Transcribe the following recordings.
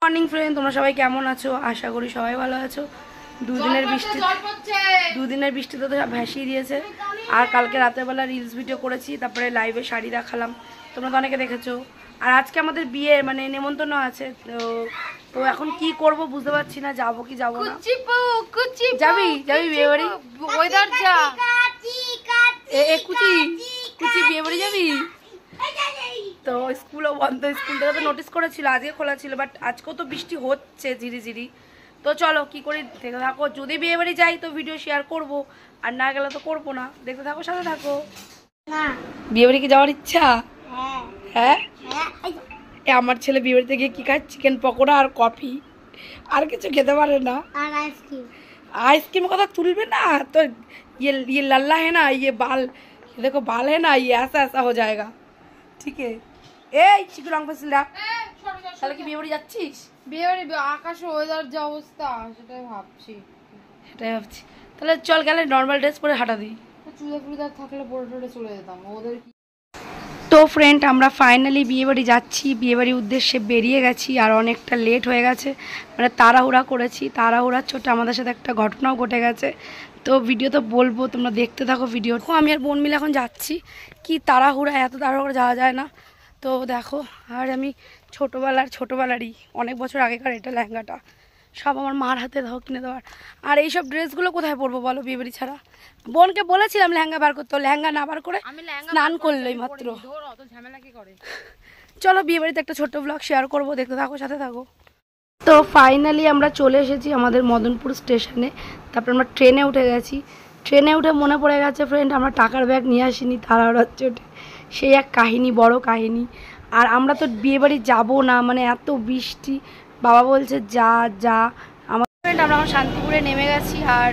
Morning friend, তোমরা সবাই কেমন আছো? আশা করি সবাই ভালো আছো। দুদিনের বৃষ্টিতে তো ভাসিয়ে দিয়েছে। আর কালকে রাতের বেলা রিলস ভিডিও করেছি, তারপরে লাইভে শাড়ি দেখালাম, তোমরা তো অনেকে দেখেছো। আর আজকে আমাদের বিয়ে মানে নেমন্তন্ন আছে, তো এখন কি করব বুঝতে পারছি না, যাবো কি যাবো না। যাবি বিয়ে বাড়ি? কুচি বিয়ে বাড়ি যাবি? তো স্কুলও বন্ধ, স্কুল থেকে তো নোটিস করেছিল, আজকে খোলা ছিল, বাট আজকেও তো বৃষ্টি হচ্ছে ঝিরিঝিরি। তো চলো কি করি দেখতে থাকো। যদি বিয়ে বাড়ি যাই তো ভিডিও শেয়ার করব, আর না গেলে তো করবো না। দেখতে থাকো, সাথে থাকো। বিয়ে বাড়ি কি যাওয়ার ইচ্ছা? হ্যাঁ, আমার ছেলে বিয়ে বাড়িতে গিয়ে কি খায়? চিকেন পকোড়া আর কফি, আর কিছু খেতে পারে না। आइसक्रीम কথা তুলবে না तो ये लल्ला है ना, ये बाल, ये देखो बाल है ना, ये ऐसा ऐसा हो जाएगा। ठीक है, এই চিকু রং পেন্সিল রাখ। তাহলে কি বিয়ে বাড়ি যাচ্ছিস? বিয়ে বাড়ি আকাশে ওয়েদার যে অবস্থা সেটাই ভাবছি। তাহলে চল গেলে নর্মাল ড্রেস পরে হাঁটা দিই। চুড়িদার থাকলে পরে টরে চলে যেতাম ওদের। তো ফ্রেন্ড, আমরা ফাইনালি বিয়ে বাড়ি যাচ্ছি, বিয়ে বাড়ির উদ্দেশ্যে বেরিয়ে গেছি। আর অনেকটা লেট হয়ে গেছে, মানে তাড়াহুড়া করেছি। তাড়াহুড়ার ছোট আমাদের সাথে একটা ঘটনাও ঘটে গেছে, তো ভিডিও তো বলবো, তোমরা দেখতে থাকো ভিডিও। আমি আর বোন মিলে এখন যাচ্ছি। কি তাড়াহুড়া, এত তাড়াহুড়া যাওয়া যায় না। তো দেখো, আর আমি ছোটোবেলারই অনেক বছর আগেকার এটা লেহেঙ্গাটা, সব আমার মার হাতে দাও কিনে দেওয়ার। আর এইসব ড্রেসগুলো কোথায় পরবো বলো বিয়ে বাড়ি ছাড়া? বোনকে বলেছিলাম লেহেঙ্গা বার করতে, লেহেঙ্গা না বার করে স্নান করলোই মাত্র। চলো বিয়ে বাড়িতে একটা ছোট্ট ব্লগ শেয়ার করবো, দেখতে থাকো, সাথে থাকো। তো ফাইনালি আমরা চলে এসেছি আমাদের মদনপুর স্টেশনে। তারপর আমরা ট্রেনে উঠে গেছি। ট্রেনে উঠে মনে পড়ে গেছে ফ্রেন্ড, আমরা টাকার ব্যাগ নিয়ে আসিনি তাড়াহুড়োর চোটে। সেই এক কাহিনী, বড় কাহিনী। আর আমরা তো বিয়ে বাড়ি যাবো না, মানে এত বৃষ্টি। বাবা বলছে যা যা। আমার ফ্রেন্ড, আমরা এখন শান্তিপুরে নেমে গেছি। আর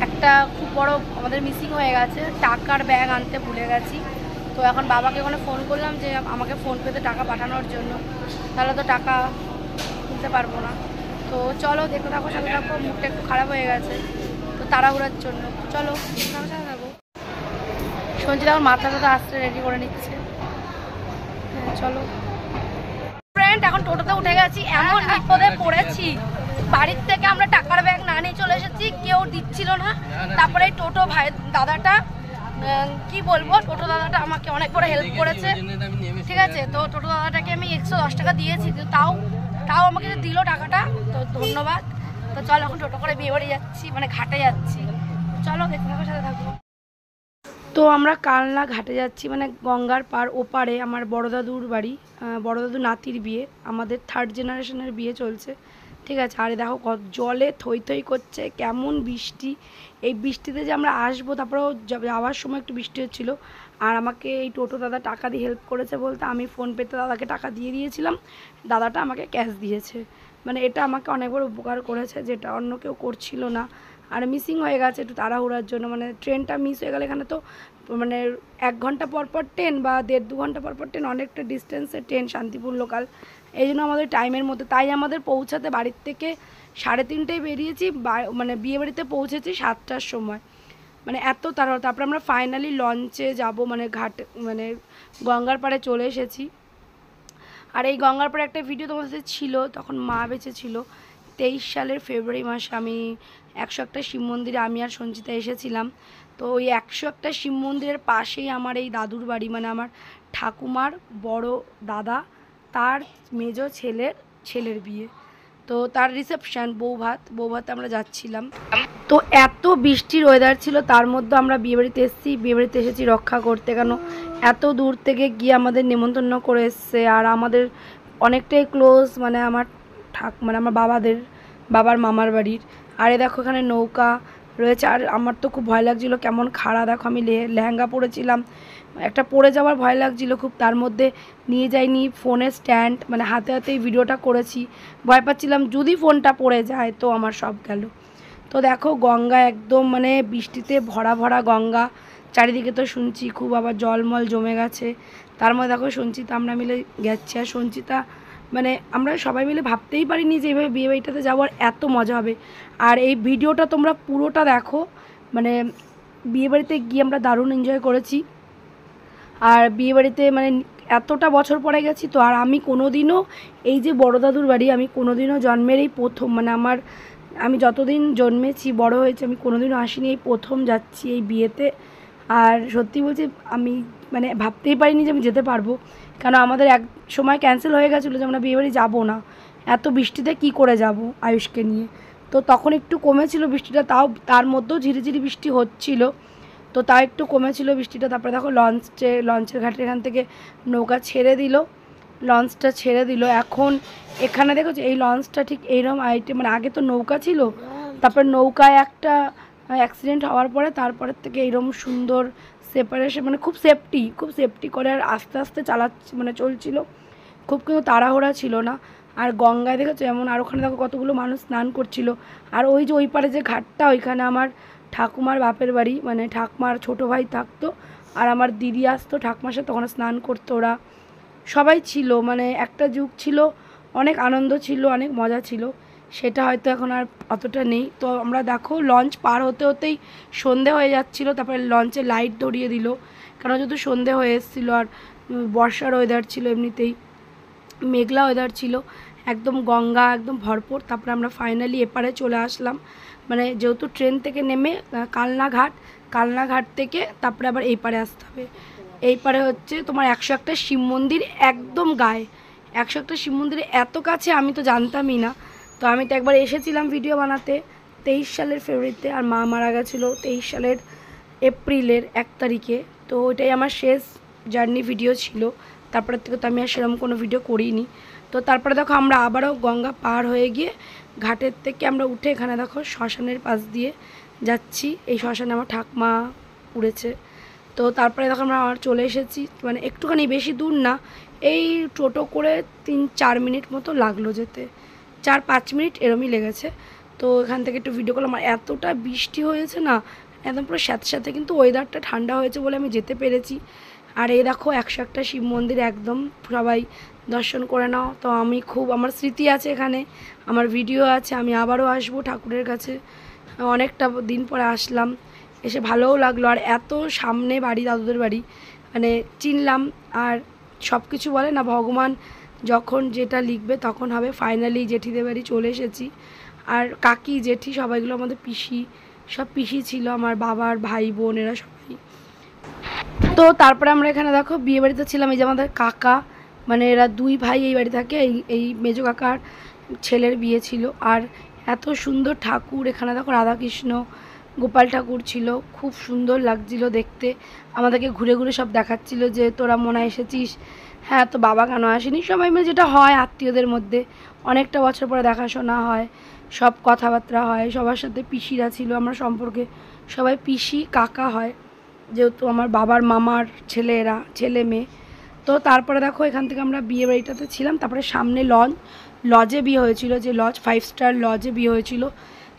একটা খুব বড় আমাদের মিসিং হয়ে গেছে, টাকার ব্যাগ আনতে ভুলে গেছি। তো এখন বাবাকে ওখানে ফোন করলাম যে আমাকে ফোনপেতে টাকা পাঠানোর জন্য, তাহলে তো টাকা তুলতে পারবো না। তো চলো দেখতে থাকো, সাথে থাকো। মুখটা একটু খারাপ হয়ে গেছে তো তাড়াহুড়ার জন্য। চলো সাথে থাকো। শুনছি আমার মাথাটা আসতে রেডি করে নিচ্ছে। হ্যাঁ চলো ফ্রেন্ড, এখন টোটোতে উঠে গেছি। এমন বিপদে পড়েছি, বাড়ির থেকে আমরা টাকার ব্যাগ না নিয়ে চলে এসেছি, কেউ দিচ্ছিল না। তারপরে টোটো ভাই দাদাটা, কি বলবো, টোটো দাদাটা আমাকে অনেক বড় হেল্প করেছে। ঠিক আছে, তো টোটো দাদাটাকে আমি 110 টাকা দিয়েছি, তাও আমাকে দিল টাকাটা, তো ধন্যবাদ। তো চলো এখন টোটো করে বিয়ে বাড়ি যাচ্ছি, মানে ঘাটে যাচ্ছি। চলো দেখতে থাকো, সাথে থাকো। তো আমরা কালনা ঘাটে যাচ্ছি, মানে গঙ্গার পার ওপারে আমার বড় দাদুর বাড়ি, বড় দাদু নাতির বিয়ে, আমাদের 3rd জেনারেশনের বিয়ে চলছে। ঠিক আছে, আরে দেখো কত জলে থই থই করছে, কেমন বৃষ্টি। এই বৃষ্টিতে যে আমরা আসবো, তারপরেও যাওয়ার সময় একটু বৃষ্টি হচ্ছিলো। আর আমাকে এই টোটো দাদা টাকা দিয়ে হেল্প করেছে বলতে, আমি ফোনপেতে দাদাকে টাকা দিয়ে দিয়েছিলাম, দাদাটা আমাকে ক্যাশ দিয়েছে। মানে এটা আমাকে অনেক বড় উপকার করেছে, যেটা অন্য কেউ করছিল না। আর মিসিং হয়ে গেছে একটু তাড়াহুড়ার জন্য, মানে ট্রেনটা মিস হয়ে গেলে এখানে তো মানে 1 ঘন্টা পর ট্রেন বা 1.5-2 ঘন্টা পর ট্রেন, অনেকটা ডিস্টেন্সের ট্রেন, শান্তিপুর লোকাল। এই জন্য আমাদের টাইমের মধ্যে, তাই আমাদের পৌঁছাতে বাড়ির থেকে 3:30টায় বেরিয়েছি, মানে বিয়ে বাড়িতে পৌঁছেছি 7টার সময়, মানে এত তাড়াহুড়ো। তারপরে আমরা ফাইনালি লঞ্চে যাব, মানে ঘাটে, মানে গঙ্গার পাড়ে চলে এসেছি। আর এই গঙ্গার পাড়ে একটা ভিডিও তোমাদের সাথে ছিল, তখন মা বেঁচে ছিল। 23 সালের ফেব্রুয়ারি মাসে আমি 101টা শিব মন্দিরে আমি আর সঞ্চিতা এসেছিলাম। তো ওই 101টা শিব মন্দিরের পাশেই আমার এই দাদুর বাড়ি, মানে আমার ঠাকুমার বড় দাদা, তার মেজো ছেলের বিয়ে। তো তার রিসেপশান, বৌভাতে আমরা যাচ্ছিলাম। তো এত বৃষ্টির ওয়েদার ছিল, তার মধ্যে আমরা বিয়েবাড়িতে এসেছি। বিয়েবাড়িতে এসেছি রক্ষা করতে, কেন এত দূর থেকে গিয়ে আমাদের নেমন্তন্ন করে এসছে। আর আমাদের অনেকটাই ক্লোজ, মানে আমার মানে আমার বাবার মামার বাড়ির। আর এ দেখো এখানে নৌকা রয়েছে। আর আমার তো খুব ভয় লাগছিলো, কেমন খাড়া দেখো, আমি লেহেঙ্গা পরেছিলাম, একটা পড়ে যাওয়ার ভয় লাগছিলো খুব। তার মধ্যে নিয়ে যাইনি ফোনের স্ট্যান্ড, মানে হাতে হাতেই ভিডিওটা করেছি, ভয় পাচ্ছিলাম যদি ফোনটা পড়ে যায় তো আমার সব গেল। তো দেখো গঙ্গা একদম, মানে বৃষ্টিতে ভরা গঙ্গা, চারিদিকে তো শুনছি খুব আবার জলমল জমে গেছে। তার মধ্যে দেখো সঞ্চিতা, আমরা মিলে গেছি। আর সঞ্চিতা, মানে আমরা সবাই মিলে ভাবতেই পারিনি যে এইভাবে বিয়ে বাড়িটাতে যাওয়ার এত মজা হবে। আর এই ভিডিওটা তোমরা পুরোটা দেখো, মানে বিয়ে বাড়িতে গিয়ে আমরা দারুণ এনজয় করেছি। আর বিয়ে বাড়িতে মানে এতটা বছর পরে গেছি তো। আর আমি কোনোদিনও এই যে বড় দাদুর বাড়ি আমি কোনোদিনও জন্মের এই প্রথম, মানে আমি যতদিন জন্মেছি বড় হয়েছে আমি কোনোদিনও আসিনি, এই প্রথম যাচ্ছি এই বিয়েতে। আর সত্যি বলছি আমি মানে ভাবতেই পারিনি যে আমি যেতে পারবো, কেন আমাদের এক সময় ক্যান্সেল হয়ে গেছিলো যে আমরা বিয়েবাড়ি যাবো না, এত বৃষ্টিতে কি করে যাব আয়ুষকে নিয়ে। তো তখন একটু কমেছিল বৃষ্টিটা, তাও তার মধ্যেও ঝিরিঝিরি বৃষ্টি হচ্ছিল, তো তাও একটু কমেছিল বৃষ্টিটা। তারপরে দেখো লঞ্চের ঘাটের এখান থেকে নৌকা ছেড়ে দিল, লঞ্চটা ছেড়ে দিল। এখন এখানে দেখো এই লঞ্চটা ঠিক এইরকম আইটেম, মানে আগে তো নৌকা ছিল, তারপর নৌকায় একটা অ্যাক্সিডেন্ট হওয়ার পরে তারপরের থেকে এইরকম সুন্দর সেপারেশন, মানে খুব সেফটি করে আর আস্তে আস্তে চালাচ্ছে, মানে চলছিল, খুব কিন্তু তাড়াহুড়া ছিল না। আর গঙ্গায় দেখেছো এমন, আর ওখানে দেখো কতগুলো মানুষ স্নান করছিল। আর ওই যে ওই পারে যে ঘাটটা, ওইখানে আমার ঠাকুমার বাপের বাড়ি, মানে ঠাকুমার ছোটো ভাই থাকতো আর আমার দিদি আসতো ঠাকুমার সাথে, ওখানে স্নান করতো ওরা সবাই ছিল। মানে একটা যুগ ছিল, অনেক আনন্দ ছিল, অনেক মজা ছিল, সেটা হয়তো এখন আর অতটা নেই। তো আমরা দেখো লঞ্চ পার হতে হতেই সন্ধে হয়ে যাচ্ছিলো, তারপরে লঞ্চে লাইট ধরিয়ে দিল, কারণ যেহেতু সন্ধে হয়ে এসেছিলো আর বর্ষার ওয়েদার ছিল, এমনিতেই মেঘলা ওয়েদার ছিল, একদম গঙ্গা একদম ভরপুর। তারপরে আমরা ফাইনালি এপারে চলে আসলাম, মানে যেহেতু ট্রেন থেকে নেমে কালনাঘাট থেকে তারপরে আবার এই পারে আসতে হবে। এই পারে হচ্ছে তোমার 101টা শিব মন্দির, একদম গায়ে 101টা শিব মন্দিরে এত কাছে আমি তো জানতামই না। তো আমি তো একবার এসেছিলাম ভিডিও বানাতে 23 সালের ফেব্রুয়ারিতে, আর মা মারা গেছিলো 23 সালের এপ্রিলের 1 তারিখে। তো ওইটাই আমার শেষ জার্নি ভিডিও ছিল, তারপরে থেকে তো আমি আর সেরকম কোনো ভিডিও করিনি। তো তারপরে দেখো আমরা আবারও গঙ্গা পার হয়ে গিয়ে ঘাটের থেকে আমরা উঠে এখানে দেখো শ্মশানের পাশ দিয়ে যাচ্ছি, এই শ্মশানে আমার ঠাকমা উড়েছে। তো তারপরে দেখো আমরা চলে এসেছি, মানে একটুখানি বেশি দূর না, এই টোটো করে 3-4 মিনিট মতো লাগলো যেতে, 4-5 মিনিট এরমই লেগেছে। তো এখান থেকে একটু ভিডিও করলাম। আর এতটা বৃষ্টি হয়েছে না, একদম পুরো সাথে কিন্তু ওয়েদারটা ঠান্ডা হয়েছে বলে আমি যেতে পেরেছি। আর এই দেখো 101টা শিব মন্দির একদম সবাই দর্শন করে নাও। তো আমি আমার স্মৃতি আছে এখানে, আমার ভিডিও আছে, আমি আবারও আসবো ঠাকুরের কাছে, অনেকটা দিন পরে আসলাম, এসে ভালোও লাগলো। আর এত সামনে বাড়ি, দাদুদের বাড়ি, মানে চিনলাম। আর সব কিছু বলে না ভগবান যখন যেটা লিখবে তখন হবে। ফাইনালি জেঠিদের বাড়ি চলে এসেছি, আর কাকি জেঠি সবাইগুলো আমাদের সব পিসি ছিল, আমার বাবার ভাই বোন এরা সবাই। তো তারপরে আমরা এখানে দেখো বিয়ে বাড়িতে ছিলাম, এই যে আমাদের কাকা, মানে এরা 2 ভাই এই বাড়ি থাকে, এই মেজো কাকার ছেলের বিয়ে ছিল। আর এত সুন্দর ঠাকুর, এখানে দেখো রাধাকৃষ্ণ গোপাল ঠাকুর ছিল, খুব সুন্দর লাগছিল দেখতে। আমাদেরকে ঘুরে ঘুরে সব দেখাচ্ছিল যে তোরা মনে এসেছিস, হ্যাঁ তো বাবা কেন আসেনি, সবাই মিলে যেটা হয় আত্মীয়দের মধ্যে, অনেকটা বছর পরে দেখাশোনা হয়, সব কথাবার্তা হয় সবার সাথে। পিসিরা ছিল, আমরা সম্পর্কে সবাই পিসি কাকা হয়, যেহেতু আমার বাবার মামার ছেলে মেয়ে। তো তারপরে দেখো এখান থেকে আমরা বিয়ে বাড়িটাতে ছিলাম, তারপরে সামনে লজে বিয়ে হয়েছিল, যে লজ 5 স্টার লজে বিয়ে হয়েছিল,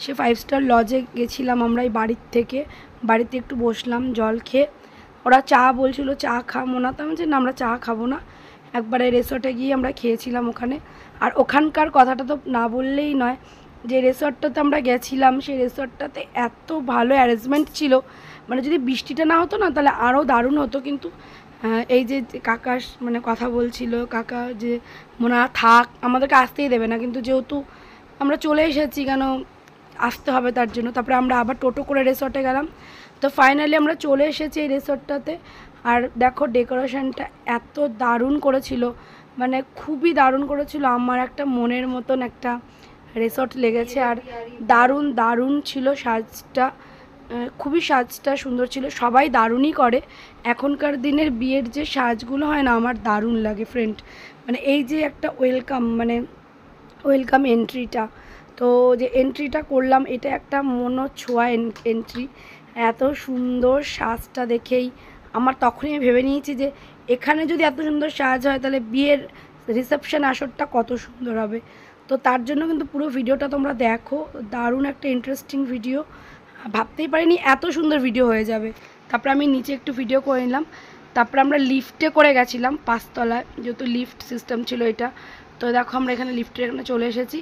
সে 5 স্টার লজে গেছিলাম আমরা এই বাড়িতে একটু বসলাম জল খেয়ে। ওরা চা বলছিল, চা খাবো না, তো আমি যে না আমরা চা খাবো না, একবারে রিসর্টে গিয়ে আমরা খেয়েছিলাম ওখানে। আর ওখানকার কথাটা তো না বললেই নয়, যে রিসর্টটাতে আমরা গেছিলাম সেই রিসর্টটাতে এত ভালো অ্যারেঞ্জমেন্ট ছিল, মানে যদি বৃষ্টিটা না হতো না তাহলে আরও দারুণ হতো। কিন্তু এই যে কাকা মানে কথা বলছিল, কাকা যে মনে হয় থাক, আমাদেরকে আসতেই দেবে না, কিন্তু যেহেতু আমরা চলে এসেছি কেন আসতে হবে তার জন্য। তারপরে আমরা আবার টোটো করে রিসর্টে গেলাম। তো ফাইনালি আমরা চলে এসেছি এই রিসর্টটাতে। আর দেখো ডেকোরেশনটা এত দারুণ করেছিল, মানে খুবই দারুণ করেছিল, আমার একটা মনের মতন একটা রিসর্ট লেগেছে। আর দারুণ ছিল সাজটা, খুবই সাজটা সুন্দর ছিল, সবাই দারুণই করে। এখনকার দিনের বিয়ের যে সাজগুলো হয় না, আমার দারুণ লাগে ফ্রেন্ড, মানে এই যে একটা ওয়েলকাম এন্ট্রিটা, তো যে এন্ট্রিটা করলাম এটা একটা মনোছোঁয়া এন্ট্রি, এত সুন্দর সাজটা দেখেই আমার তখনই আমি ভেবে নিয়েছি যে এখানে যদি এত সুন্দর সাজ হয় তাহলে বিয়ের রিসেপশন আসরটা কত সুন্দর হবে। তো তার জন্য কিন্তু পুরো ভিডিওটা তোমরা দেখো, দারুণ একটা ইন্টারেস্টিং ভিডিও, ভাবতেই পারিনি এত সুন্দর ভিডিও হয়ে যাবে। তারপরে আমি নিচে একটু ভিডিও করে নিলাম, তারপরে আমরা লিফটে করে গেছিলাম 5 তলায়, যেহেতু লিফট সিস্টেম ছিল এটা। তো দেখো আমরা এখানে এখানে চলে এসেছি,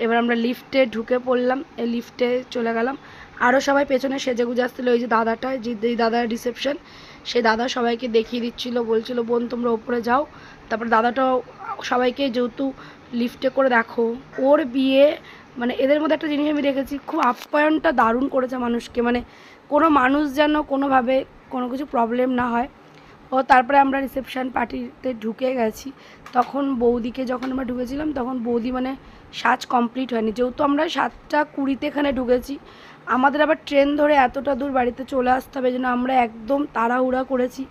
এবার আমরা লিফটে ঢুকে পড়লাম, এই লিফটে চলে গেলাম। আরও সবাই পেছনে সেজে গুজে আসছিলো, ওই যে দাদাটা, যে দাদার রিসেপশন সে দাদা সবাইকে দেখিয়ে দিচ্ছিলো, বলছিল বোন তোমরা ওপরে যাও। তারপর দাদাটাও সবাইকে যেহেতু লিফটে করে দেখো ওর বিয়ে, মানে এদের মধ্যে একটা জিনিস আমি দেখেছি, খুব আপ্যায়নটা দারুণ করেছে মানুষকে, মানে কোনো মানুষ যেন কোনোভাবে কোনো কিছু প্রবলেম না হয়। ও তারপরে আমরা রিসেপশন পার্টিতে ঢুকে গেছি। তখন বৌদিকে যখন আমরা ঢুকেছিলাম তখন বৌদি মানে সাজ কমপ্লিট হয়নি, যেহেতু আমরা 7:20 এখানে ঢুকেছি, আমাদের আবার ট্রেন ধরে এতটা দূর বাড়িতে চলে আসতে হবে, যেন আমরা একদম তাড়াহুড়া করেছি,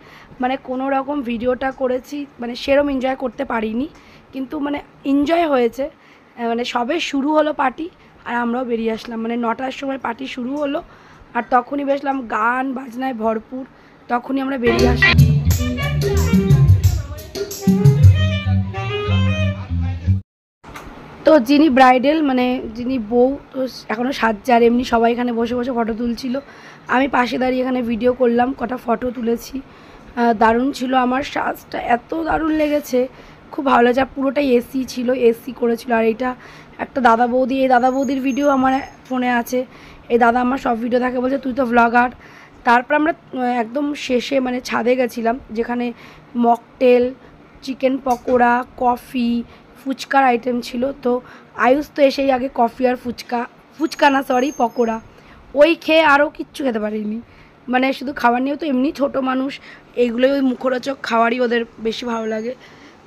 মানে কোনো রকম ভিডিওটা করেছি, মানে সেরম এনজয় করতে পারিনি, কিন্তু মানে এনজয় হয়েছে। মানে সবে শুরু হলো পার্টি আর আমরাও বেরিয়ে আসলাম, মানে 9টার সময় পার্টি শুরু হলো আর তখনই বেসলাম গান বাজনায় ভরপুর, তখনই আমরা বেরিয়ে আসলাম। তো যিনি ব্রাইডাল মানে যিনি বউ, তো এখনও সাজছে আর এমনি সবাই এখানে বসে বসে ফটো তুলছিল, আমি পাশে দাঁড়িয়ে এখানে ভিডিও করলাম, কটা ফটো তুলেছি। দারুণ ছিল, আমার সাজটা এত দারুণ লেগেছে, খুব ভালো লাগছে। আর পুরোটাই এসি ছিল, এসি করেছিল। আর এইটা একটা দাদা বৌদি, এই দাদা বৌদির ভিডিও আমার ফোনে আছে, এই দাদা আমার সব ভিডিও দেখে, বলছে তুই তো ভ্লগার। তারপর আমরা একদম শেষে মানে ছাদে গেছিলাম, যেখানে মকটেল, চিকেন পকোড়া, কফি, ফুচকার আইটেম ছিল। তো আয়ুষ তো এসেই আগে কফি আর ফুচকা না সরি পকোড়া, ওই খেয়ে আরও কিচ্ছু খেতে পারিনি, মানে শুধু খাবার নিয়েও তো এমনি ছোটো মানুষ, এইগুলোই ওই মুখরোচক খাবারই ওদের বেশি ভালো লাগে।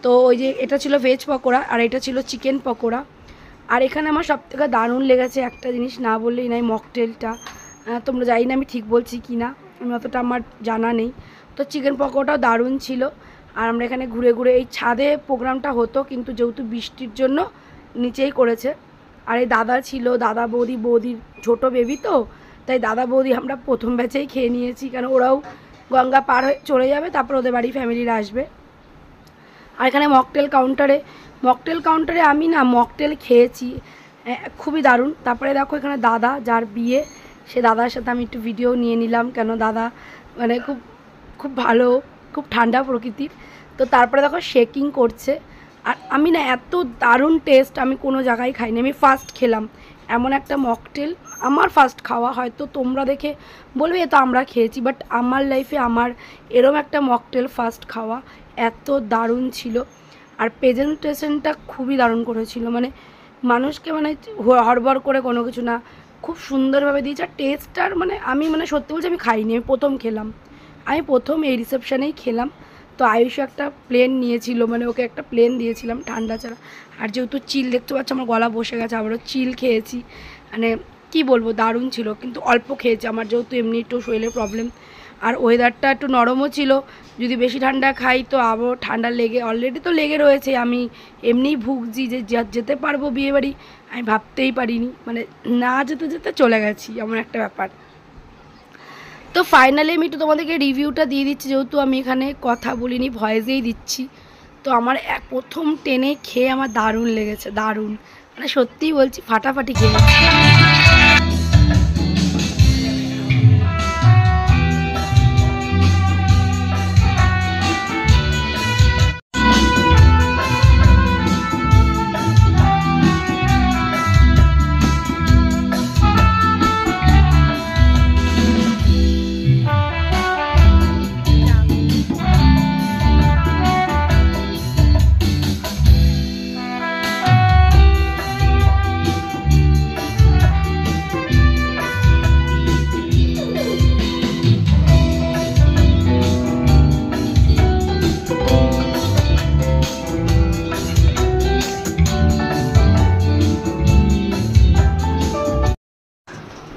তো ওই যে এটা ছিল ভেজ পকোড়া আর এটা ছিল চিকেন পকোড়া। আর এখানে আমার সবথেকে দারুণ লেগেছে একটা জিনিস, না বললেই নাই, মকটেলটা। তোমরা জানি না আমি ঠিক বলছি কি না, আমি অতটা আমার জানা নেই। তো চিকেন পকোড়াটাও দারুণ ছিল। আর আমরা এখানে ঘুরে ঘুরে, এই ছাদে প্রোগ্রামটা হতো কিন্তু যেহেতু বৃষ্টির জন্য নিচেই করেছে। আর এই দাদা ছিল, দাদা বৌদি, বৌদির ছোটো বেবি, তো তাই দাদা বৌদি আমরা প্রথম ব্যাচেই খেয়ে নিয়েছি, কারণ ওরাও গঙ্গা পার হয়ে চলে যাবে, তারপর ওদের বাড়ি ফ্যামিলিরা আসবে। আর এখানে মকটেল কাউন্টারে আমি না মকটেল খেয়েছি, খুবই দারুণ। তারপরে দেখো এখানে দাদা যার বিয়ে, সে দাদার সাথে আমি একটু ভিডিও নিয়ে নিলাম, কেন দাদা মানে খুব খুব ভালো, খুব ঠান্ডা প্রকৃতির। তো তারপরে দেখো শেকিং করছে, আর আমি না এত দারুণ টেস্ট আমি কোনো জায়গায় খাইনি, আমি ফার্স্ট খেলাম এমন একটা মকটেল, আমার ফার্স্ট খাওয়া, হয়তো তোমরা দেখে বলবে এ তো আমরা খেয়েছি, বাট আমার লাইফে আমার এরম একটা মকটেল ফার্স্ট খাওয়া, এত দারুণ ছিল। আর প্রেজেন্টেশনটা খুবই দারুণ করেছিল, মানে মানুষকে মানে হড়বড় করে কোনো কিছু না, খুব সুন্দরভাবে দিয়েছে। আর টেস্টটার মানে আমি মানে সত্যি বলছি আমি খাইনি, আমি প্রথম খেলাম, আমি প্রথম এই রিসেপশানেই খেলাম। তো আয়ুষও একটা প্লেন নিয়েছিল, মানে ওকে একটা প্লেন দিয়েছিলাম ঠান্ডা ছাড়া। আর যেহেতু চিল দেখতে পাচ্ছ আমার গলা বসে গেছে, আবারও চিল খেয়েছি, মানে কি বলবো দারুণ ছিল, কিন্তু অল্প খেয়েছি, আমার যেহেতু এমনি একটু শরীরের প্রবলেম। আর ওয়েদারটা একটু নরমও ছিল, যদি বেশি ঠান্ডা খাই তো আবার ঠান্ডা লেগে, অলরেডি তো লেগে রয়েছে, আমি এমনিই ভুগছি যে যেতে পারবো বিয়েবাড়ি আমি ভাবতেই পারিনি, মানে না যেতে যেতে চলে গেছি, এমন একটা ব্যাপার। তো ফাইনালি আমি একটু তোমাদেরকে রিভিউটা দিয়ে দিচ্ছি, যেহেতু আমি এখানে কথা বলিনি, ভয়েসেই দিচ্ছি। তো আমার প্রথম টেনে খেয়ে আমার দারুণ লেগেছে, দারুণ, মানে সত্যিই বলছি ফাটাফাটি খেয়েছি।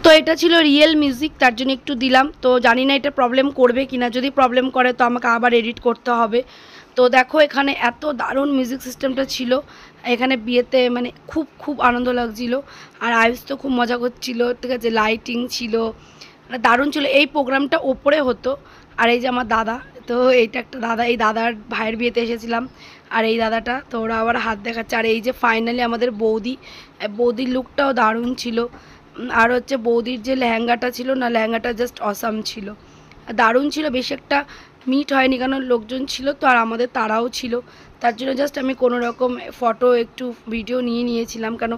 তো এটা ছিল রিয়েল মিউজিক, তার জন্য একটু দিলাম, তো জানি না এটা প্রবলেম করবে কি না, যদি প্রবলেম করে তো আমাকে আবার এডিট করতে হবে। তো দেখো এখানে এত দারুণ মিউজিক সিস্টেমটা ছিল এখানে বিয়েতে, মানে খুব খুব আনন্দ লাগছিল। আর আয়ুষ তো খুব মজা করছিল, ঠিক আছে, লাইটিং ছিল, মানে দারুণ ছিল। এই প্রোগ্রামটা ওপরে হতো। আর এই যে আমার দাদা, তো এইটা একটা দাদা, এই দাদার ভাইয়ের বিয়েতে এসেছিলাম, আর এই দাদাটা তো ওরা আবার হাত দেখাচ্ছে। আর এই যে ফাইনালি আমাদের বৌদির লুকটাও দারুণ ছিল। আর হচ্ছে বৌদির যে লেহেঙ্গাটা ছিল না, লেহেঙ্গাটা জাস্ট অসাম ছিল, দারুণ ছিল। বেশি একটা মিট হয়নি কারণ লোকজন ছিল তো, আর আমাদের তারাও ছিল, তার জন্য জাস্ট আমি কোনো রকম ফটো একটু ভিডিও নিয়েছিলাম, কেন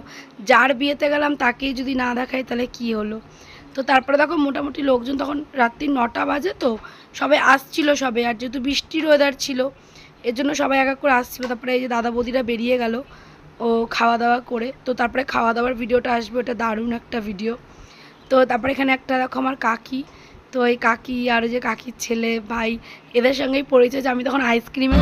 যার বিয়েতে গেলাম তাকেই যদি না দেখাই তাহলে কি হলো। তো তারপরে দেখো মোটামুটি লোকজন তখন রাত্রি 9টা বাজে, তো সবাই আসছিল সবে, আর যেহেতু বৃষ্টির ওয়েদার ছিল এর জন্য সবাই এক এক করে আসছিলো। তারপরে এই যে দাদা বৌদিরা বেরিয়ে গেল ও খাওয়া দাওয়া করে, তো তারপরে খাওয়া দাওয়ার ভিডিওটা আসবে, ওটা দারুণ একটা ভিডিও। তো তারপরে এখানে একটা দেখো আমার কাকি, তো এই কাকি আর যে কাকির ছেলে ভাই এদের সঙ্গেই পরিচয়, যে আমি তখন আইসক্রিমের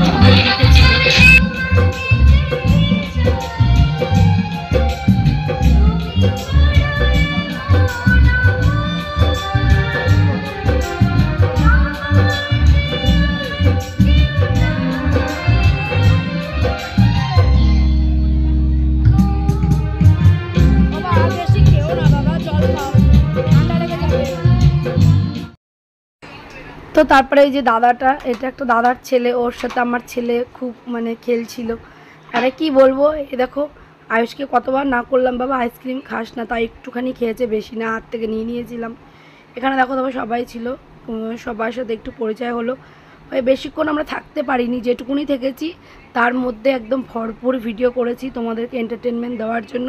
তো তারপরে এই যে দাদাটা, এটা একটা দাদার ছেলে, ওর সাথে আমার ছেলে খুব মানে খেলছিল। আরে কি বলবো, এই দেখো আয়ুষকে কতবার না করলাম বাবা আইসক্রিম খাস না, তাই একটুখানি খেয়েছে, বেশি না, হাত থেকে নিয়ে নিয়েছিলাম। এখানে দেখো তবে সবাই ছিল, সবার সাথে একটু পরিচয় হলো। ওই বেশিক্ষণ আমরা থাকতে পারিনি, যেটুকুনি থেকেছি তার মধ্যে একদম ভরপুর ভিডিও করেছি তোমাদেরকে এন্টারটেনমেন্ট দেওয়ার জন্য,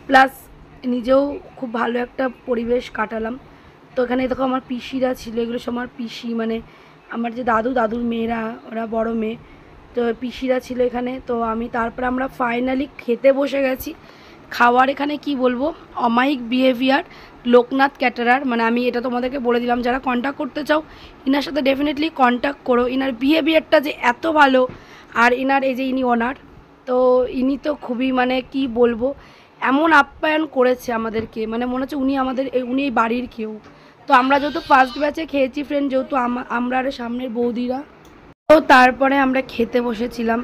প্লাস নিজেও খুব ভালো একটা পরিবেশ কাটালাম। তো এখানে দেখো আমার পিসিরা ছিল, এগুলো সব আমার পিসি, মানে আমার যে দাদুর মেয়েরা, ওরা বড় মেয়ে, তো পিসিরা ছিল এখানে। তো তারপরে আমরা ফাইনালি খেতে বসে গেছি। খাওয়ার এখানে কি বলবো, অমায়িক বিহেভিয়ার, লোকনাথ ক্যাটারার, মানে আমি এটা তোমাদেরকে বলে দিলাম, যারা কন্ট্যাক্ট করতে চাও ইনার সাথে ডেফিনেটলি কন্ট্যাক্ট করো। ইনার বিহেভিয়ারটা যে এত ভালো, আর ইনার এই যে ইনি ওনার, তো ইনি তো খুবই মানে কি বলবো, এমন আপ্যায়ন করেছে আমাদেরকে, মানে মনে হচ্ছে উনি এই বাড়ির কেউ। তো আমরা যেহেতু ফার্স্ট ব্যাচে খেয়েছি ফ্রেন্ড, যেহেতু আমরা আর সামনের বৌদিরা, তো তারপরে আমরা খেতে বসেছিলাম।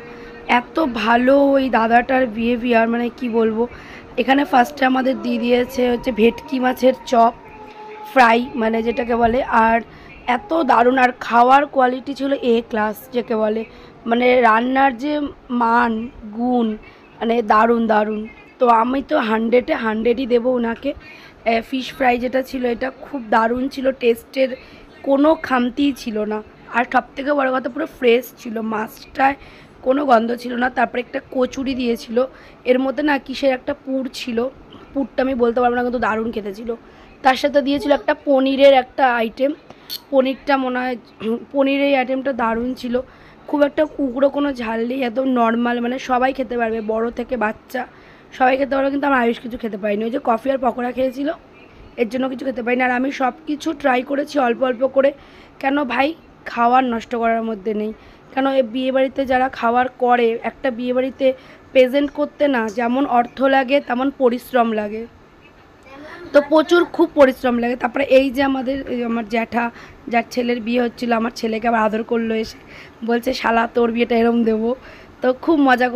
এত ভালো ওই দাদাটার বিহেভিয়ার, মানে কি বলবো। এখানে ফার্স্টে আমাদের দিয়ে দিয়েছে হচ্ছে ভেটকি মাছের চপ ফ্রাই, মানে যেটাকে বলে, আর এত দারুণ, আর খাওয়ার কোয়ালিটি ছিল ক্লাস যেকে বলে, মানে রান্নার যে মান গুণ, মানে দারুণ। তো আমি তো 100-এ 100ই দেবো ওনাকে। ফিশ ফ্রাই যেটা ছিল এটা খুব দারুণ ছিল, টেস্টের কোনো খামতিই ছিল না, আর সবথেকে বড় কথা পুরো ফ্রেশ ছিল, মাছটায় কোনো গন্ধ ছিল না। তারপরে একটা কচুরি দিয়েছিল, এর মধ্যে না কিসের একটা পুর ছিল, পুরটা আমি বলতে পারবো না, কিন্তু দারুণ খেতে ছিল। তার সাথে দিয়েছিল একটা পনিরের একটা আইটেম, পনিরটা মনে হয়, পনিরের আইটেমটা দারুণ ছিল, খুব একটা উগ্র কোনো ঝাল নেই, একদম নর্মাল, মানে সবাই খেতে পারবে, বড় থেকে বাচ্চা সবাই খেতে পারবে। কিন্তু আমার আয়ুষ কিছু খেতে পারিনি, ওই যে কফি আর পকোড়া খেয়েছিল এর জন্য কিছু খেতে পারিনি। আর আমি সব কিছু ট্রাই করেছি অল্প অল্প করে, কেন ভাই খাওয়ার নষ্ট করার মধ্যে নেই, কেন এই বিয়েবাড়িতে যারা খাওয়ার করে, একটা বিয়েবাড়িতে প্রেজেন্ট করতে না যেমন অর্থ লাগে তেমন পরিশ্রম লাগে, তো প্রচুর খুব পরিশ্রম লাগে। তারপরে এই যে আমার জ্যাঠা, যার ছেলের বিয়ে হচ্ছিলো, আমার ছেলেকে আবার আদর করলো, এসে বলছে শালা তোর বিয়েটা এরম দেবো। তো খুব মজা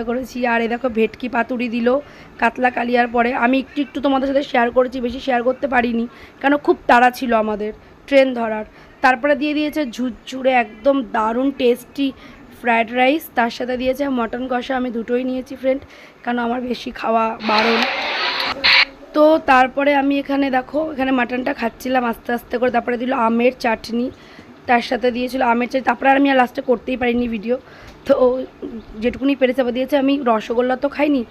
করেছি। আর এই দেখো ভেটকি পাতুরি দিল কাতলা কালিয়ার পরে, আমি একটু তোমাদের সাথে শেয়ার করেছি, বেশি শেয়ার করতে পারিনি, কেন খুব তাড়া ছিল আমাদের ট্রেন ধরার। তারপরে দিয়ে দিয়েছে ঝুরঝুরে একদম দারুণ টেস্টি ফ্রায়েড রাইস, তার সাথে দিয়েছে মটন কষা, আমি দুটোই নিয়েছি ফ্রেন্ড, কারণ আমার বেশি খাওয়া বারণ। তো তারপরে আমি এখানে মাটনটা খাচ্ছিলাম আস্তে আস্তে করে। তারপরে দিল আমের চাটনি, তার সাথে দিয়েছিল আমের চাটনি। তারপরে আমি আর লাস্টে করতেই পারিনি ভিডিও, তো যেটুকুনি পেরেছে আবার দিয়েছে। আমি রসগোল্লা তো খাইনি,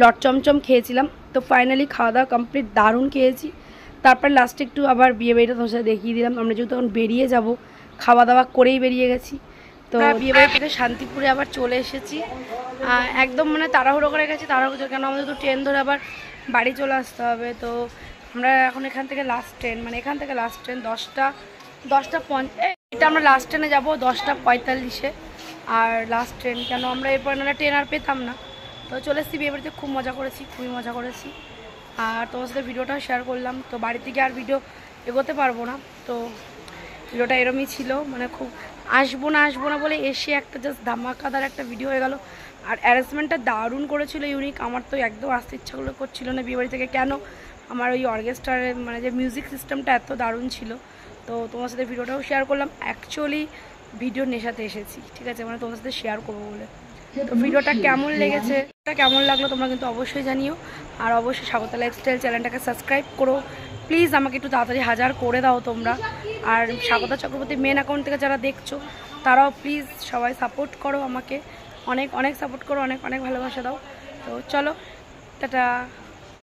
লট চমচম খেয়েছিলাম। তো ফাইনালি খাওয়া দাওয়া কমপ্লিট, দারুণ খেয়েছি। তারপর লাস্টে একটু আবার বিয়েবাড়িটা তোমার সাথে দেখিয়ে দিলাম, আমরা যেহেতু তখন বেরিয়ে যাব, খাওয়া দাওয়া করেই বেরিয়ে গেছি। তো বিয়েবাড়ি থেকে শান্তিপুরে আবার চলে এসেছি, একদম মানে তাড়াহুড়ো করে গেছি, কেন আমাদের তো ট্রেন ধরে আবার বাড়ি চলে আসতে হবে। তো আমরা এখন এখান থেকে লাস্ট ট্রেন 10:50, এটা আমরা লাস্ট ট্রেনে যাবো 10:45-এ, আর লাস্ট ট্রেন, কেন আমরা এরপর ট্রেন আর পেতাম না। তো চলে এসেছি বিয়েবাড়িতে, খুবই মজা করেছি, আর তোমার সাথে ভিডিওটাও শেয়ার করলাম। তো বাড়ি থেকে আর ভিডিও এগোতে পারবো না, তো ভিডিওটা এরমই ছিল, মানে খুব আসবো না বলে এসে একটা জাস্ট ধামাকাদার একটা ভিডিও হয়ে গেল। আর অ্যারেঞ্জমেন্টটা দারুণ করেছিল, ইউনিক। আমার তো একদম আসতে ইচ্ছাগুলো করছিল না বিয়েবাড়ি থেকে, কেন আমার ওই অর্কেস্ট্রারের মানে যে মিউজিক সিস্টেমটা এত দারুণ ছিল। তো তোমার সাথে ভিডিওটাও শেয়ার করলাম, অ্যাকচুয়ালি ভিডিও নেশাতে এসেছি, ঠিক আছে, মানে তোমার সাথে শেয়ার করবো বলে। তো ভিডিওটা কেমন লেগেছে, কেমন লাগলো তোমরা কিন্তু অবশ্যই জানিও, আর অবশ্যই স্বাগতা লাইফস্টাইল চ্যানেলটাকে সাবস্ক্রাইব করো প্লিজ, আমাকে একটু তাড়াতাড়ি 1000 করে দাও তোমরা। আর স্বাগতা চক্রবর্তী মেন অ্যাকাউন্ট থেকে যারা দেখছো তারাও প্লিজ সবাই সাপোর্ট করো আমাকে, অনেক সাপোর্ট করো, অনেক ভালোবাসা দাও। তো চলো, টাটা।